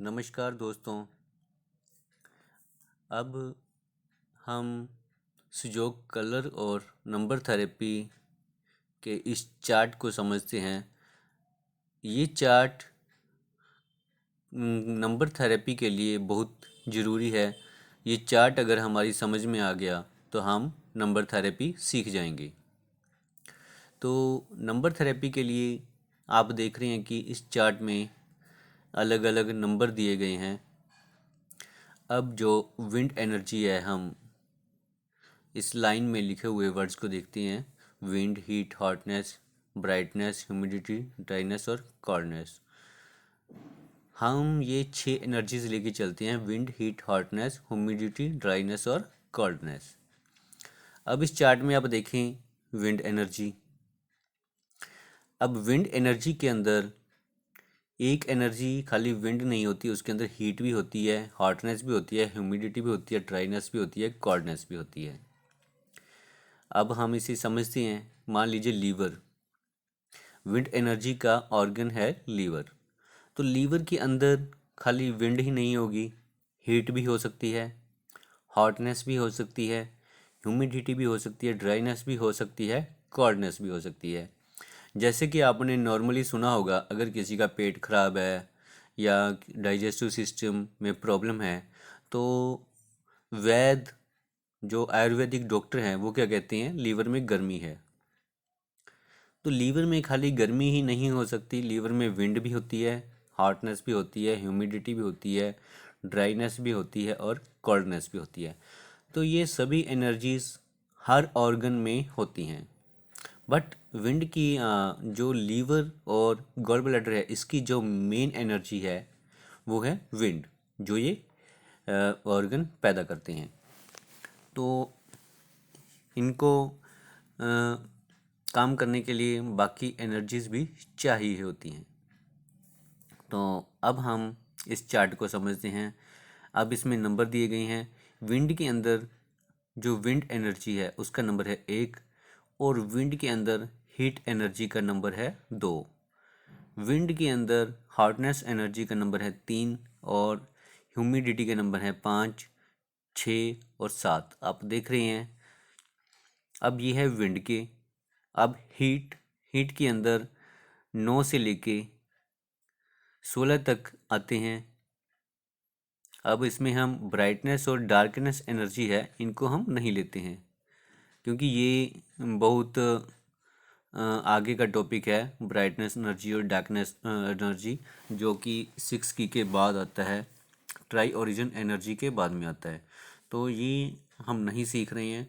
नमस्कार दोस्तों। अब हम सुजोग कलर और नंबर थेरेपी के इस चार्ट को समझते हैं। ये चार्ट नंबर थेरेपी के लिए बहुत ज़रूरी है। ये चार्ट अगर हमारी समझ में आ गया तो हम नंबर थेरेपी सीख जाएंगे। तो नंबर थेरेपी के लिए आप देख रहे हैं कि इस चार्ट में अलग अलग नंबर दिए गए हैं। अब जो विंड एनर्जी है, हम इस लाइन में लिखे हुए वर्ड्स को देखते हैं। Wind, heat, hotness, brightness, humidity, dryness और कोल्डनेस। हम ये 6 एनर्जीज लेके चलते हैं: wind, heat, hotness, humidity, dryness और कोल्डनेस। अब इस चार्ट में आप देखें विंड एनर्जी। अब विंड एनर्जी के अंदर एक एनर्जी खाली विंड नहीं होती, उसके अंदर हीट भी होती है, हॉटनेस भी होती है, ह्यूमिडिटी भी होती है, ड्राइनेस भी होती है, कोल्डनेस भी होती है। अब हम इसे समझते हैं। मान लीजिए लीवर, विंड एनर्जी का ऑर्गन है लीवर। तो लीवर के अंदर खाली विंड ही नहीं होगी, हीट भी हो सकती है, हॉटनेस भी हो सकती है, ह्यूमिडिटी भी हो सकती है, ड्राइनेस भी हो सकती है, कोल्डनेस भी हो सकती है। जैसे कि आपने नॉर्मली सुना होगा, अगर किसी का पेट खराब है या डाइजेस्टिव सिस्टम में प्रॉब्लम है तो वैद्य, जो आयुर्वेदिक डॉक्टर हैं, वो क्या कहते हैं, लीवर में गर्मी है। तो लीवर में खाली गर्मी ही नहीं हो सकती, लीवर में विंड भी होती है, हॉटनेस भी होती है, ह्यूमिडिटी भी होती है, ड्राइनेस भी होती है और कोल्डनेस भी होती है। तो ये सभी एनर्जीज हर ऑर्गन में होती हैं। बट विंड की जो लीवर और गॉल ब्लैडर है, इसकी जो मेन एनर्जी है वो है विंड, जो ये ऑर्गन पैदा करते हैं। तो इनको काम करने के लिए बाकी एनर्जीज भी चाहिए होती हैं। तो अब हम इस चार्ट को समझते हैं। अब इसमें नंबर दिए गए हैं। विंड के अंदर जो विंड एनर्जी है उसका नंबर है 1 और विंड के अंदर हीट एनर्जी का नंबर है 2। विंड के अंदर हॉटनेस एनर्जी का नंबर है 3 और ह्यूमिडिटी का नंबर है 5, 6 और 7। आप देख रहे हैं। अब ये है विंड के। अब हीट, हीट के अंदर 9 से लेके 16 तक आते हैं। अब इसमें हम ब्राइटनेस और डार्कनेस एनर्जी है, इनको हम नहीं लेते हैं क्योंकि ये बहुत आगे का टॉपिक है। ब्राइटनेस एनर्जी और डार्कनेस एनर्जी, जो कि 6 की के बाद आता है, ट्राई ओरिजिन एनर्जी के बाद में आता है। तो ये हम नहीं सीख रहे हैं।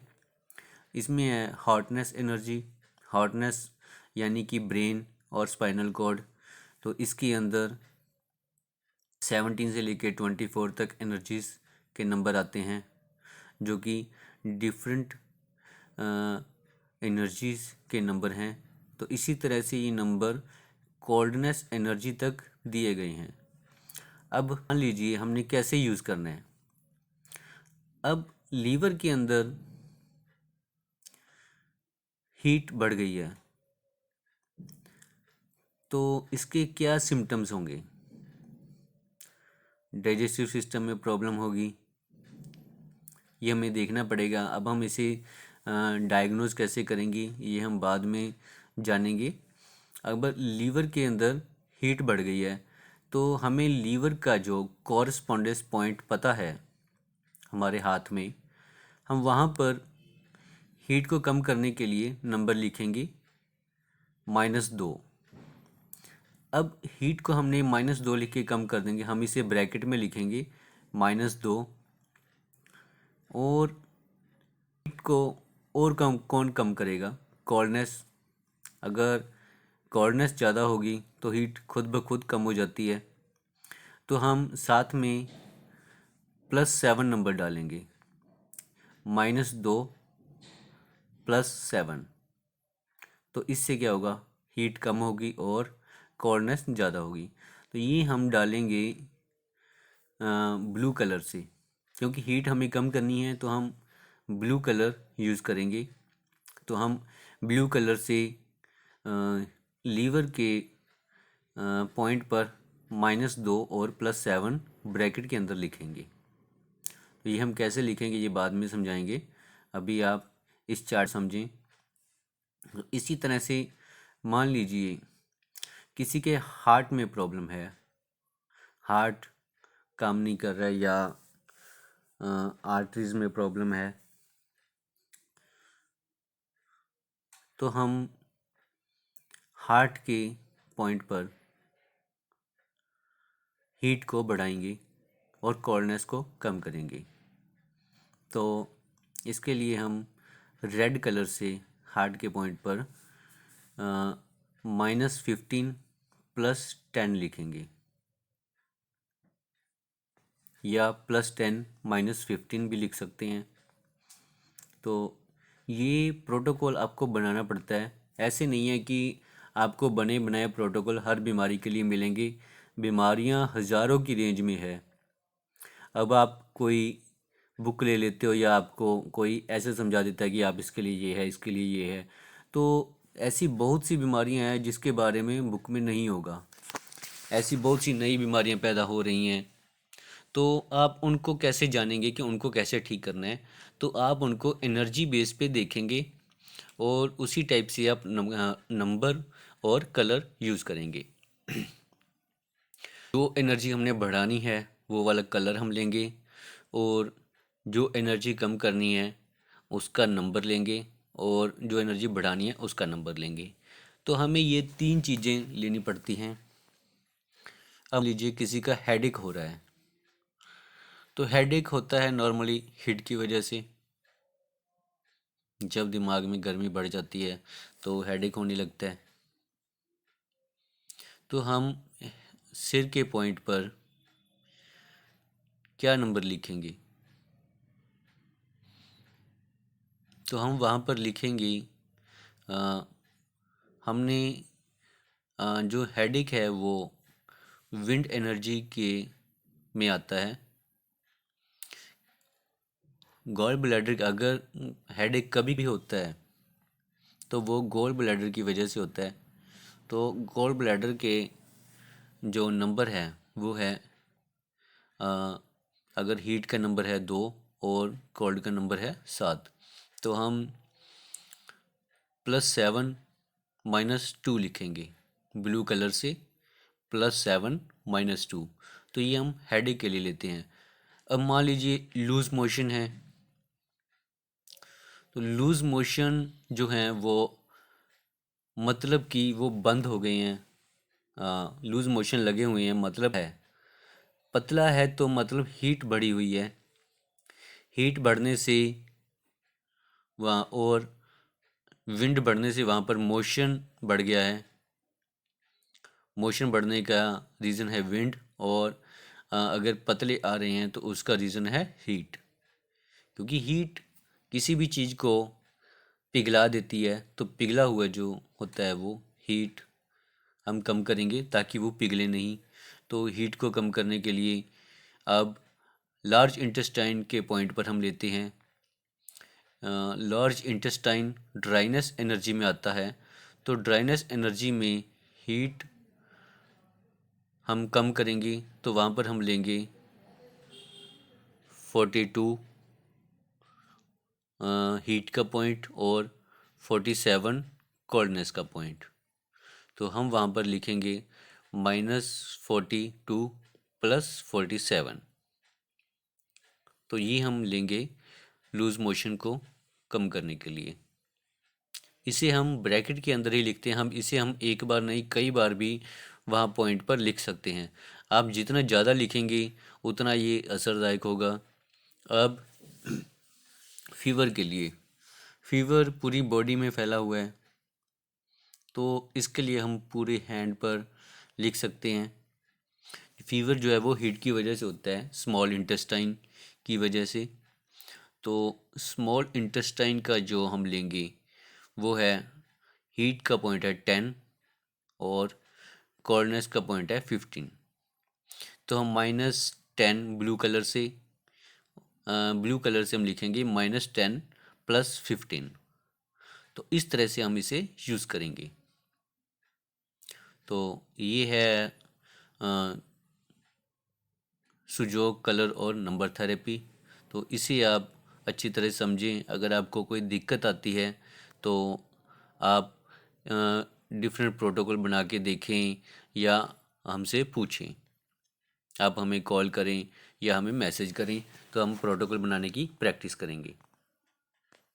इसमें है हॉटनेस एनर्जी। हॉटनेस यानी कि ब्रेन और स्पाइनल कॉर्ड। तो इसके अंदर 17 से लेकर 24 तक एनर्जीज के नंबर आते हैं, जो कि डिफरेंट एनर्जीज के नंबर हैं। तो इसी तरह से ये नंबर कोल्डनेस एनर्जी तक दिए गए हैं। अब मान लीजिए हमने कैसे यूज़ करना है। अब लीवर के अंदर हीट बढ़ गई है तो इसके क्या सिम्टम्स होंगे। डाइजेस्टिव सिस्टम में प्रॉब्लम होगी, ये हमें देखना पड़ेगा। अब हम इसे डायग्नोज कैसे करेंगे ये हम बाद में जानेंगे। अगर लीवर के अंदर हीट बढ़ गई है तो हमें लीवर का जो कॉरस्पॉन्डेंस पॉइंट पता है हमारे हाथ में, हम वहाँ पर हीट को कम करने के लिए नंबर लिखेंगे -2। अब हीट को हमने -2 लिख के कम कर देंगे, हम इसे ब्रैकेट में लिखेंगे -2। और हीट को और कम कौन कम करेगा, कोल्डनेस। अगर कोल्डनेस ज़्यादा होगी तो हीट खुद ब खुद कम हो जाती है। तो हम साथ में +7 नंबर डालेंगे, -2 +7। तो इससे क्या होगा, हीट कम होगी और कोल्डनेस ज़्यादा होगी। तो ये हम डालेंगे ब्लू कलर से, क्योंकि हीट हमें कम करनी है तो हम ब्लू कलर यूज़ करेंगे। तो हम ब्लू कलर से लीवर के पॉइंट पर -2 और +7 ब्रैकेट के अंदर लिखेंगे। तो ये हम कैसे लिखेंगे ये बाद में समझाएंगे, अभी आप इस चार्ट समझें। तो इसी तरह से मान लीजिए किसी के हार्ट में प्रॉब्लम है, हार्ट काम नहीं कर रहा है या आर्टरीज में प्रॉब्लम है, तो हम हार्ट के पॉइंट पर हीट को बढ़ाएंगे और कोल्डनेस को कम करेंगे। तो इसके लिए हम रेड कलर से हार्ट के पॉइंट पर -15 +10 लिखेंगे या +10 -15 भी लिख सकते हैं। तो ये प्रोटोकॉल आपको बनाना पड़ता है, ऐसे नहीं है कि आपको बने बनाए प्रोटोकॉल हर बीमारी के लिए मिलेंगे। बीमारियां हज़ारों की रेंज में है। अब आप कोई बुक ले लेते हो या आपको कोई ऐसे समझा देता है कि आप इसके लिए ये है, इसके लिए ये है, तो ऐसी बहुत सी बीमारियां हैं जिसके बारे में बुक में नहीं होगा। ऐसी बहुत सी नई बीमारियां पैदा हो रही हैं, तो आप उनको कैसे जानेंगे कि उनको कैसे ठीक करना है? तो आप उनको एनर्जी बेस पे देखेंगे और उसी टाइप से आप नंबर और कलर यूज़ करेंगे। जो एनर्जी हमने बढ़ानी है वो वाला कलर हम लेंगे और जो एनर्जी कम करनी है उसका नंबर लेंगे और जो एनर्जी बढ़ानी है उसका नंबर लेंगे। तो हमें ये 3 चीज़ें लेनी पड़ती हैं। अब लीजिए किसी का हेडेक हो रहा है, तो हेडेक होता है नॉर्मली हीट की वजह से। जब दिमाग में गर्मी बढ़ जाती है तो हेडेक होने लगता है। तो हम सिर के पॉइंट पर क्या नंबर लिखेंगे? तो हम वहाँ पर लिखेंगे हमने जो हेडेक है वो विंड एनर्जी के में आता है। गॉल ब्लैडर अगर हेडेक कभी भी होता है तो वो गॉल ब्लैडर की वजह से होता है। तो गॉल ब्लैडर के जो नंबर है वो है अगर हीट का नंबर है 2 और कोल्ड का नंबर है 7, तो हम +7 -2 लिखेंगे ब्लू कलर से। +7 -2, तो ये हम हेडेक के लिए लेते हैं। अब मान लीजिए लूज़ मोशन है, तो लूज़ मोशन जो है वो मतलब कि वो बंद हो गए हैं, लूज़ मोशन लगे हुए हैं मतलब है। पतला है तो मतलब हीट बढ़ी हुई है, हीट बढ़ने से वहाँ और विंड बढ़ने से वहाँ पर मोशन बढ़ गया है। मोशन बढ़ने का रीज़न है विंड, और अगर पतले आ रहे हैं तो उसका रीज़न है हीट। क्योंकि हीट किसी भी चीज़ को पिघला देती है, तो पिघला हुआ जो होता है वो हीट हम कम करेंगे ताकि वो पिघले नहीं। तो हीट को कम करने के लिए अब लार्ज इंटेस्टाइन के पॉइंट पर हम लेते हैं। लार्ज इंटेस्टाइन ड्राइनेस एनर्जी में आता है, तो ड्राइनेस एनर्जी में हीट हम कम करेंगे, तो वहाँ पर हम लेंगे 42 हीट का पॉइंट और 47 कोल्डनेस का पॉइंट। तो हम वहाँ पर लिखेंगे -42 +47। तो ये हम लेंगे लूज़ मोशन को कम करने के लिए। इसे हम ब्रैकेट के अंदर ही लिखते हैं, हम इसे हम एक बार नहीं कई बार भी वहाँ पॉइंट पर लिख सकते हैं। आप जितना ज़्यादा लिखेंगे उतना ये असरदायक होगा। अब फीवर के लिए, फीवर पूरी बॉडी में फैला हुआ है, तो इसके लिए हम पूरे हैंड पर लिख सकते हैं। फीवर जो है वो हीट की वजह से होता है, स्मॉल इंटेस्टाइन की वजह से। तो स्मॉल इंटेस्टाइन का जो हम लेंगे वो है हीट का पॉइंट है 10 और कोल्डनेस का पॉइंट है 15। तो हम -10 ब्लू कलर से हम लिखेंगे -10 +15। तो इस तरह से हम इसे यूज़ करेंगे। तो ये है सुजोग कलर और नंबर थेरेपी। तो इसे आप अच्छी तरह समझें। अगर आपको कोई दिक्कत आती है तो आप डिफरेंट प्रोटोकॉल बना के देखें या हमसे पूछें। आप हमें कॉल करें या हमें मैसेज करें तो हम प्रोटोकॉल बनाने की प्रैक्टिस करेंगे।